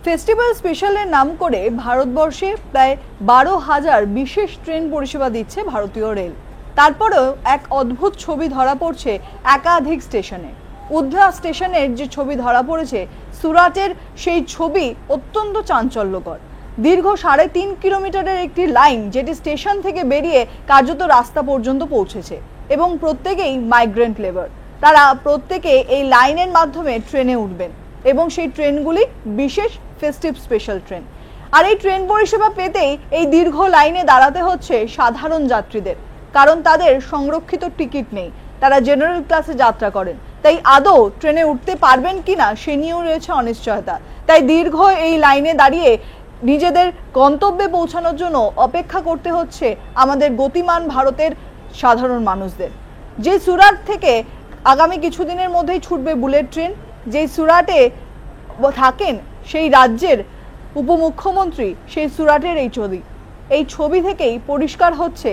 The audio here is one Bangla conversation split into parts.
ফেস্টিভ্যাল স্পেশালের নাম করে ভারতবর্ষে প্রায় 12,000 বিশেষ ট্রেন পরিষেবা দিচ্ছে ভারতীয় রেল। তারপরেও এক অদ্ভুত ছবি ধরা পড়ছে একাধিক স্টেশনে। উধনা স্টেশনের যে ছবি ধরা পড়েছে, সুরাটের সেই ছবি অত্যন্ত চাঞ্চল্যকর। দীর্ঘ 3.5 কিলোমিটারের একটি লাইন যেটি স্টেশন থেকে বেরিয়ে কার্যত রাস্তা পর্যন্ত পৌঁছেছে এবং প্রত্যেকেই মাইগ্রেন্ট লেবার। তারা প্রত্যেকে এই লাইনের মাধ্যমে ট্রেনে উঠবেন এবং সেই ট্রেনগুলি বিশেষ ফেস্টিভ স্পেশাল ট্রেন। আর এই ট্রেন পরিষেবা পেতেই এই দীর্ঘ লাইনে দাঁড়াতে হচ্ছে সাধারণ যাত্রীদের, কারণ তাদের সংরক্ষিত টিকিট নেই, তারা জেনারেল ক্লাসে যাত্রা করেন। তাই আদৌ ট্রেনে উঠতে পারবেন কিনা সে নিয়েও রয়েছে অনিশ্চয়তা। তাই দীর্ঘ এই লাইনে দাঁড়িয়ে নিজেদের গন্তব্যে পৌঁছানোর জন্য অপেক্ষা করতে হচ্ছে আমাদের গতিমান ভারতের সাধারণ মানুষদের। যে সুরাট থেকে আগামী কিছুদিনের মধ্যেই ছুটবে বুলেট ট্রেন, যেই সুরাটে থাকেন সেই রাজ্যের উপমুখ্যমন্ত্রী, সেই সুরাটের এই ছবি থেকেই পরিষ্কার হচ্ছে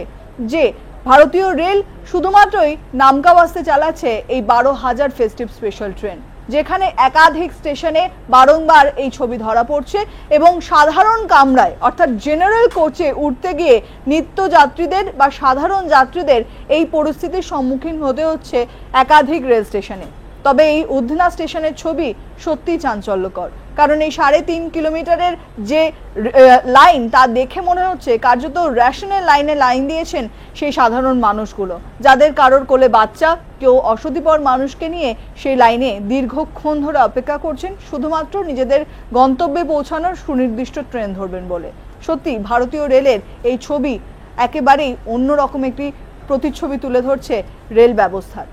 যে ভারতীয় রেল শুধুমাত্রই নামকা বাস্তে চালাচ্ছে এই 12,000 ফেস্টিভ স্পেশাল ট্রেন, যেখানে একাধিক স্টেশনে বারংবার এই ছবি ধরা পড়ছে এবং সাধারণ কামরায় অর্থাৎ জেনারেল কোচে উঠতে গিয়ে নিত্যযাত্রীদের বা সাধারণ যাত্রীদের এই পরিস্থিতির সম্মুখীন হতে হচ্ছে একাধিক রেল স্টেশনে। তবে এই উধনা স্টেশনের ছবি সত্যি চাঞ্চল্যকর, কারণ এই 3.5 কিলোমিটারের যে লাইন তা দেখে মনে হচ্ছে কার্যত রেশনের লাইন দিয়েছেন সেই সাধারণ মানুষগুলো, যাদের কারোর কোলে বাচ্চা, কেউ অসতিপর মানুষকে নিয়ে সেই লাইনে দীর্ঘক্ষণ ধরে অপেক্ষা করছেন শুধুমাত্র নিজেদের গন্তব্যে পৌঁছানোর সুনির্দিষ্ট ট্রেন ধরবেন বলে। সত্যি ভারতীয় রেলের এই ছবি একেবারেই অন্যরকম একটি প্রতিচ্ছবি তুলে ধরছে রেল ব্যবস্থার।